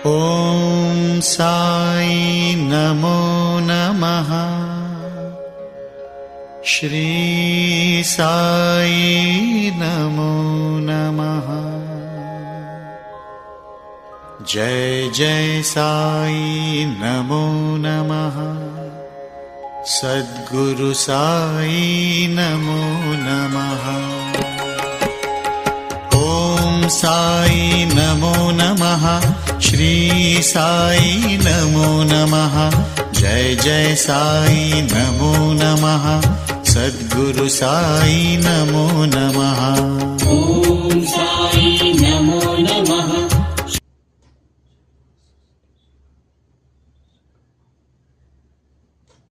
ॐ साई नमो नमः। श्री साई नमो नमः। जय जय साई नमो नमः। सद्गुरु साई नमो नमः। ॐ साई नमो नमः। श्री साई नमो नमः। जय जय साई नमो नमः। सद्गुरु साई नमो नमः।